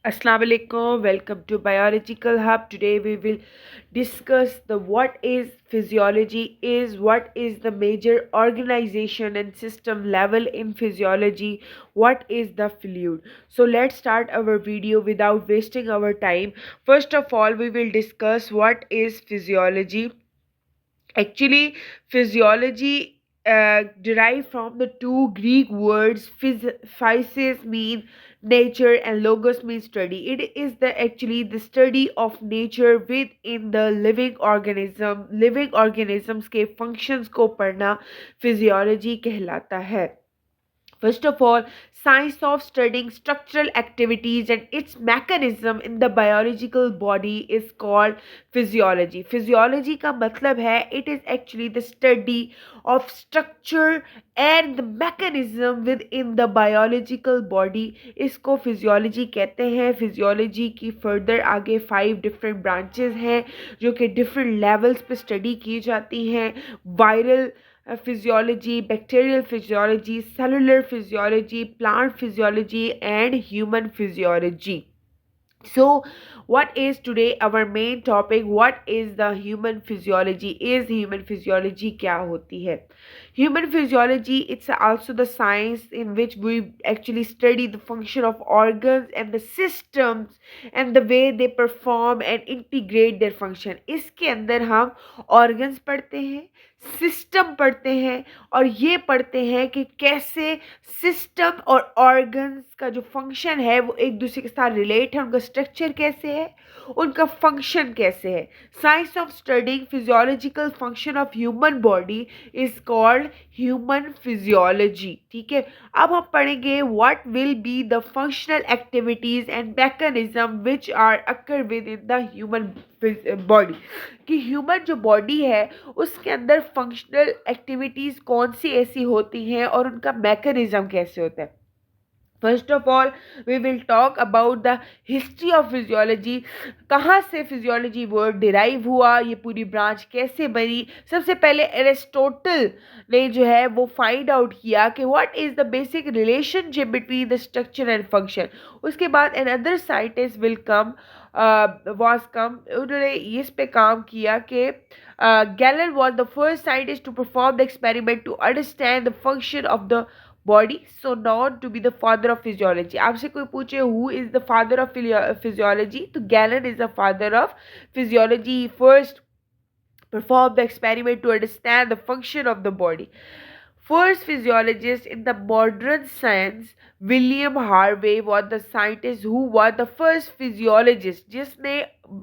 Assalamu alaikum. Welcome to Biological Hub. Today we will discuss the what is physiology is, what is the major organization and system level in physiology, what is the fluid. So let's start our video without wasting our time. First of all, we will discuss what is physiology. Actually, physiology derived from the two Greek words physis mean nature and logos means study. It is the actually the study of nature within the living organism. Living organisms के functions को पढ़ना physiology कहलाता है. First of all, science of studying structural activities and its mechanism in the biological body is called physiology. Physiology का मतलब है it is actually the study of structure and the mechanism within the biological body. इसको physiology कहते हैं. Physiology की further आगे 5 different branches हैं जो कि different levels पे study की जाती हैं. Viral physiology, bacterial physiology, cellular physiology, plant physiology, and human physiology. So, what is today our main topic? What is the human physiology? Is human physiology क्या होती है? Human physiology, it's also the science in which we actually study the function of organs and the systems and the way they perform and integrate their function. इसके अंदर हम organs पढ़ते हैं, system पढ़ते हैं और ये पढ़ते हैं कि कैसे सिस्टम और ऑर्गन्स का जो फंक्शन है वो एक दूसरे के साथ रिलेट है, उनका स्ट्रक्चर कैसे है, उनका फंक्शन कैसे है. Science of studying physiological function of human body is called human physiology. ठीक है, अब हम पढ़ेंगे what will be the functional activities and mechanism which are occur within the human body. कि ह्यूमन जो बॉडी है उसके अंदर फंक्शनल एक्टिविटीज़ कौन सी ऐसी होती हैं और उनका मैकेनिज्म कैसे होता है. First of all we will talk about the history of physiology. कहाँ से फिजियोलॉजी वर्ड डिराइव हुआ, ये पूरी ब्रांच कैसे बनी. सबसे पहले एरिस्टोटल ने जो है वो फाइंड आउट किया कि what is the basic relationship between the structure and function. उसके बाद another scientist will come was come, उन्होंने इस पे काम किया कि Galen was the first scientist to perform the experiment to understand the function of the body, so not to be the father of physiology. आपसे कोई पूछे who is the father of physiology, तो Galen is the father of physiology. First perform the experiment to understand the function of the body. First physiologist in the modern science, William Harvey was the scientist who was the first physiologist जिसने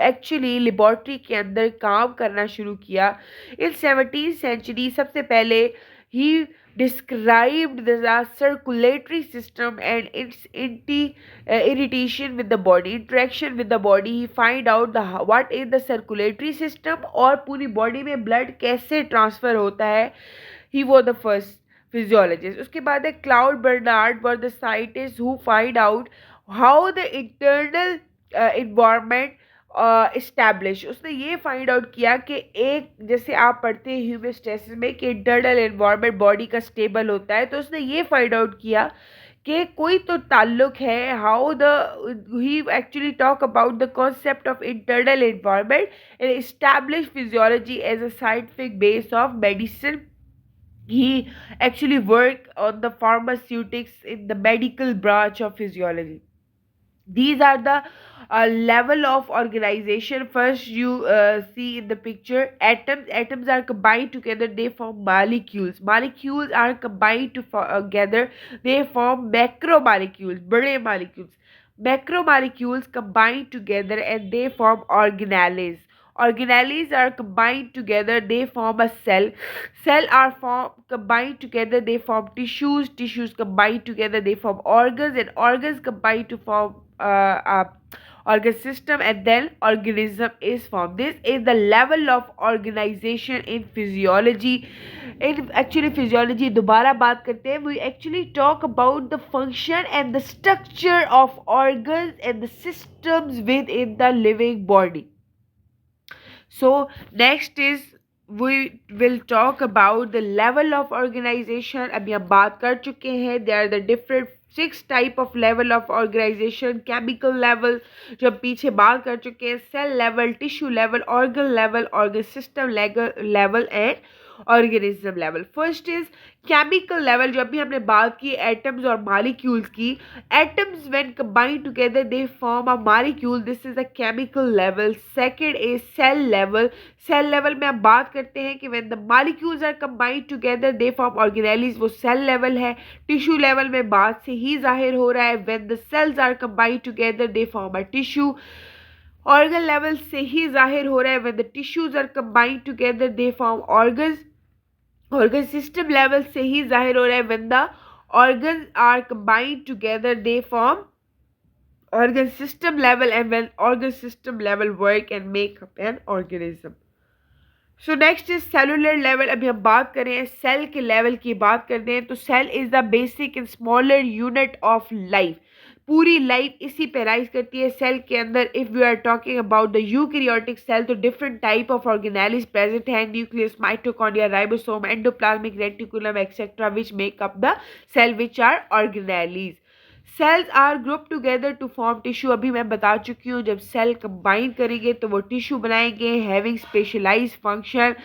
actually laboratory के अंदर काम करना शुरू किया. इन 17th century सबसे पहले he described the circulatory system and its irritation with the body, interaction with the body. He find out the what is the circulatory system और पूरी बॉडी में ब्लड कैसे ट्रांसफ़र होता है. He was the first physiologist. उसके बाद है Claude Bernard were the scientist who find out how the internal environment establish. उसने ये फाइंड आउट किया कि एक जैसे आप पढ़ते हैं ह्यूमेस्टेसिस में कि इंटरनल इन्वायरमेंट बॉडी का स्टेबल होता है, तो उसने ये फाइंड आउट किया कि कोई तो ताल्लुक है. How the he actually talk about the concept of internal environment and establish physiology as a scientific base of medicine. He actually worked on the pharmaceutics in the medical branch of physiology. These are the level of organization. First you see in the picture atoms are combined together, they form molecules are combined together, they form macromolecules, bade molecules. Macromolecules combine together and they form organelles. Organelles are combined together, they form a cell. Cell are combined together, they form tissues. Tissues combined together, they form organs, and organs combine to form organ system, and then organism is formed. This is the level of organization in physiology. In actually physiology दोबारा बात करते हैं. We actually talk about the function and the structure of organs and the systems within the living body. So next is we will talk about the level of organization. अभी हम बात कर चुके हैं. There are the different six type of level of organisation, chemical level जो हम पीछे बात कर चुके हैं, cell level, tissue level, organ level, organ system level and organism level. First is chemical level, जो अभी हमने बात की एटम्स और मॉलिक्यूल्स की। Atoms when combined together they form a molecule, this is a chemical level. Second is cell level. Cell level में आप बात करते हैं कि when the molecules are combined together they form organelles, वो सेल लेवल है। Tissue level में बात से ही जाहिर हो रहा है, when the cells are combined together they form a tissue. Organ level से ही जाहिर हो रहा है, when the tissues are combined together they form organs. Organ system level से ही जाहिर हो रहा है, when the organs are combined together they form organ system level, and when organ system level work and make up an organism. So next is cellular level. अभी हम बात करें सेल के लेवल की बात करते हैं तो cell is the basic and smaller unit of life. पूरी लाइफ इसी पे राइज करती है सेल के अंदर। If we are talking about the eukaryotic cell तो different type of organelles present है, nucleus, mitochondria, ribosome, endoplasmic reticulum etcetera which make up the cell which are organelles. Cells are group together to form tissue. अभी मैं बता चुकी हूँ जब cell combine करेंगे तो वो टिश्यू बनाएंगे हैविंग स्पेशलाइज्ड फंक्शन,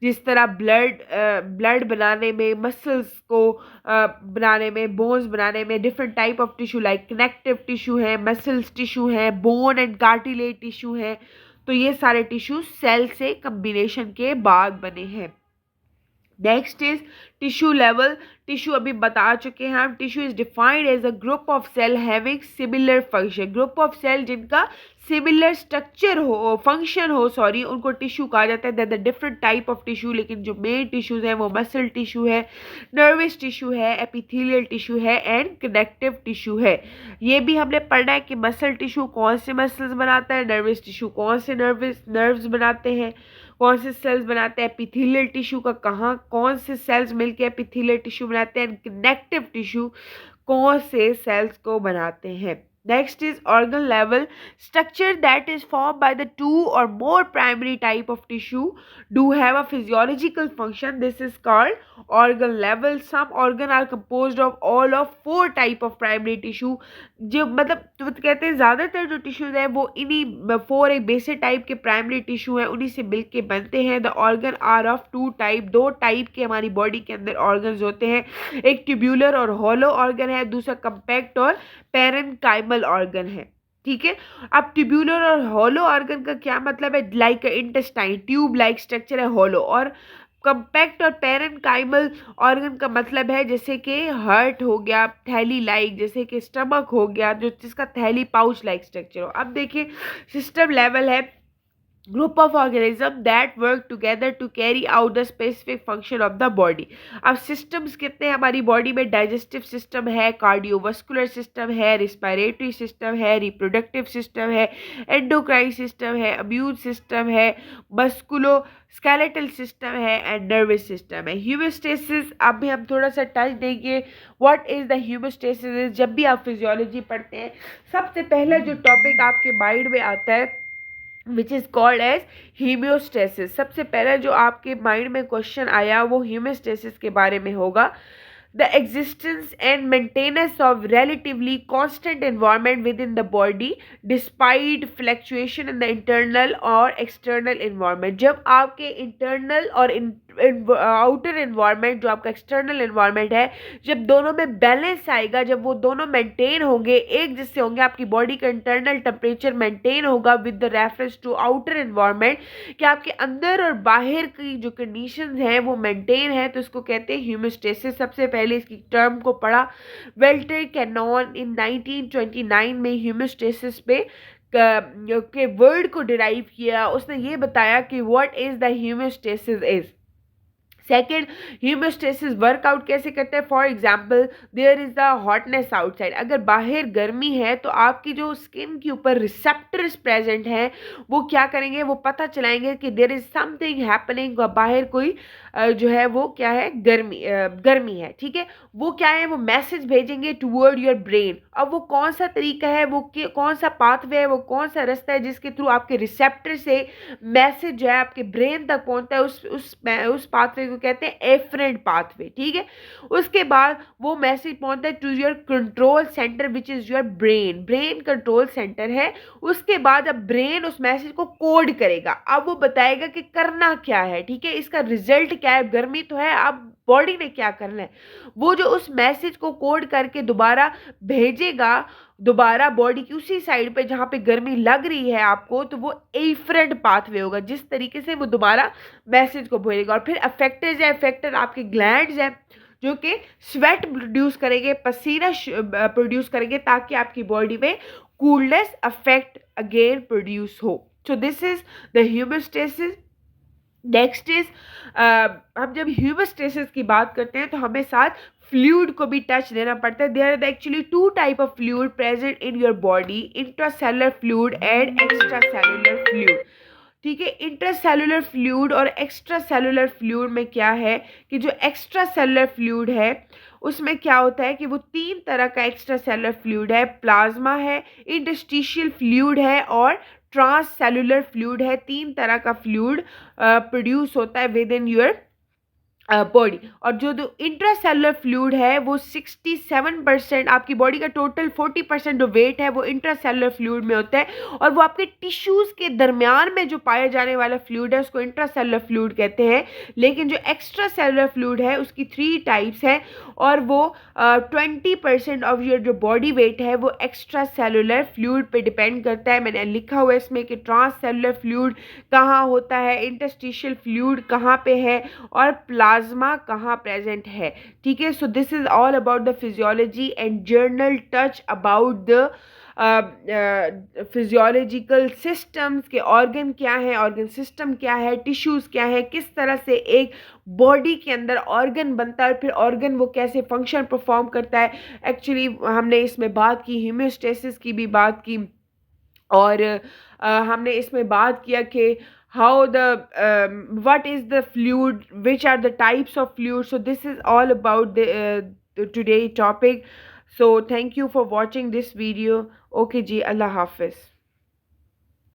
जिस तरह ब्लड बनाने में, मसल्स को बनाने में, बोन्स बनाने में। Different type of tissue like connective tissue है, मसल्स टिश्यू है, बोन एंड कार्टिलेज टिश्यू है। तो ये सारे टिश्यू सेल से कम्बिनेशन के बाद बने हैं। Next is tissue level. Tissue अभी बता चुके हैं हम। Tissue is defined as a group of cell having similar function. Group of cell जिनका सिमिलर स्ट्रक्चर हो, फंक्शन हो, सॉरी, उनको टिश्यू कहा जाता है। The different type of tissue, लेकिन जो मेन टिश्यूज है वो मसल टिश्यू है, नर्वस टिश्यू है, एपिथेलियल टिश्यू है एंड कनेक्टिव टिश्यू है। ये भी हमने पढ़ना है कि मसल टिश्यू कौन से मसल्स बनाता है, नर्वस टिश्यू कौन से नर्व्स बनाते हैं, कौन से सेल्स बनाते हैं, एपिथेलियल टिश्यू का कहाँ कौन से सेल्स मिलके एपिथेलियल टिश्यू बनाते हैं, कनेक्टिव टिश्यू कौन से सेल्स को बनाते हैं। Next is organ level. Structure that is formed by the two or more primary type of tissue do have a physiological function. This is called organ level. Some organ are composed of all of four type of primary tissue. जो मतलब तो कहते हैं ज़्यादातर जो tissues हैं वो इन्हीं फोर एक बेसिक टाइप के प्राइमरी टिश्यू हैं, उन्हीं से मिलके बनते हैं। The organ are of two type. दो टाइप के हमारी बॉडी के अंदर ऑर्गन्स होते हैं, एक ट्यूब्यूलर और हॉलो ऑर्गन है, दूसरा कंपैक्ट और पैरेन्काइमल ऑर्गन है। ठीक है, अब ट्यूब्यूलर और हॉलो ऑर्गन का क्या मतलब है? Like intestine, tube like structure है हॉलो, और कंपैक्ट और पैरेन्काइमल ऑर्गन का मतलब है जैसे कि हार्ट हो गया, थैली लाइक, जैसे कि स्टमक हो गया, जो जिसका थैली पाउच लाइक स्ट्रक्चर हो। अब देखिए सिस्टम लेवल है, group of organism that work together to carry out the specific function of the body. अब सिस्टम्स कितने हैं हमारी बॉडी में? डाइजेस्टिव सिस्टम है, कार्डियोवास्कुलर सिस्टम है, रिस्पायरेटरी सिस्टम है, रिप्रोडक्टिव सिस्टम है, एंडोक्राइन सिस्टम है, इम्यून सिस्टम है, मस्कुलो स्केलेटल सिस्टम है एंड नर्वस सिस्टम है। ह्यूमोस्टेसिस अभी हम थोड़ा सा टच देंगे। What is the homeostasis? जब भी आप फिजियोलॉजी पढ़ते हैं सबसे पहला जो टॉपिक आपके माइंड में आता है विच इज़ कॉल्ड एज हीमियोस्टेसिस। सबसे पहला जो आपके माइंड में क्वेश्चन आया वो हीमियोस्टेसिस के बारे में होगा। The existence and maintenance of relatively constant environment within the body despite fluctuation in the internal or external environment। जब आपके internal और आउटर environment जो आपका external environment है, जब दोनों में बैलेंस आएगा, जब वो दोनों मेंटेन होंगे, एक जैसे होंगे, आपकी बॉडी का इंटरनल टेम्परेचर मेंटेन होगा with the reference to outer environment, कि आपके अंदर और बाहर की जो कंडीशंस हैं वो मेंटेन है, तो इसको कहते हैं ह्यूमोस्टेसिस। सबसे पहले इसकी टर्म को पढ़ा वेल्टर कैनॉन इन 1929 में, ह्यूमोस्टेसिस पे के वर्ड को डिराइव किया। उसने ये बताया कि what is the homeostasis is. Second, homeostasis work out कैसे करते हैं? For example there is the hotness outside. अगर बाहर गर्मी है तो आपकी जो स्किन के ऊपर रिसेप्टर्स प्रेजेंट हैं वो क्या करेंगे? वो पता चलाएंगे कि देयर इज समथिंग हैपनिंग, बाहर कोई जो है वो क्या है, गर्मी है। ठीक है, वो क्या है, वो मैसेज भेजेंगे टूवर्ड योर ब्रेन। अब वो कौन सा तरीका है, वो कौन सा पाथवे है, वो कौन सा रास्ता है जिसके थ्रू आपके रिसेप्टर से मैसेज जो है आपके ब्रेन तक पहुंचता है, उस पाथवे को को कहते हैं एफरेंट पाथवे, ठीक है। उसके बाद वो मैसेज पहुंचता है to your control centre which is your brain, brain control centre है। उसके बाद अब ब्रेन उस मैसेज को कोड करेगा, अब वो बताएगा कि करना क्या है, ठीक है, इसका रिजल्ट क्या है। गर्मी तो है, अब बॉडी ने क्या करना है, वो जो उस मैसेज को कोड करके दोबारा भेजेगा दोबारा बॉडी की उसी साइड पे जहां पे गर्मी लग रही है आपको, तो वो एफरेंट पाथवे होगा, जिस तरीके से वो दोबारा मैसेज को भेजेगा। और फिर अफेक्टर्स है, अफेक्टर आपके ग्लैंड्स हैं जो कि स्वेट प्रोड्यूस करेंगे, पसीना प्रोड्यूस करेंगे, ताकि आपकी बॉडी में कूलनेस अफेक्ट अगेन प्रोड्यूस हो। So this is the homeostasis. Next is हम जब ह्यूमोस्टेसिस की बात करते हैं तो हमें साथ फ्लूइड को भी टच देना पड़ता है। There are actually two type of fluid present in your body, intracellular fluid and extra cellular fluid, ठीक है। इंट्रासेलुलर फ्लूइड और एक्स्ट्रा सेलुलर फ्लूइड में क्या है कि जो एक्स्ट्रा सेलुलर फ्लूइड है उसमें क्या होता है कि वो तीन तरह का एक्स्ट्रा सेलुलर फ्लूइड है, प्लाज्मा है, इंटरस्टिशियल फ्लूइड है और ट्रांस सेलुलर फ्लूइड है। तीन तरह का फ्लूइड प्रोड्यूस होता है विद इन योर बॉडी। और जो इंट्रासेलुलर फ्लूइड है वो 67%, आपकी बॉडी का टोटल 40% जो वेट है वो इंट्रासेलुलर फ्लूइड में होता है। और वो आपके टिश्यूज़ के दरमियान में जो पाया जाने वाला फ्लूइड है उसको इंट्रासेलुलर फ्लूइड कहते हैं। लेकिन जो एक्स्ट्रा सेलुलर फ्लूइड है उसकी 3 टाइप्स हैं और वो 20% ऑफ योर जो बॉडी वेट है वो एक्स्ट्रा सेलुलर फ्लूइड पे डिपेंड करता है। मैंने लिखा हुआ है इसमें कि ट्रांस सेलुलर फ्लूइड कहाँ होता है, इंटरस्टिशियल फ्लूइड कहाँ पे है और प्लाज्मा कहाँ प्रेजेंट है, ठीक है। सो this is all about the physiology and journal touch about the physiological systems के ऑर्गन क्या है, ऑर्गन सिस्टम क्या है, टिश्यूज़ क्या है, किस तरह से एक बॉडी के अंदर ऑर्गन बनता है और फिर ऑर्गन वो कैसे फंक्शन परफॉर्म करता है। एक्चुअली हमने इसमें बात की, हीमोस्टेसिस की भी बात की और हमने इसमें बात किया कि how what is the fluid, which are the types of fluid. So this is all about the today topic. So thank you for watching this video. Okay ji, Allah Hafiz.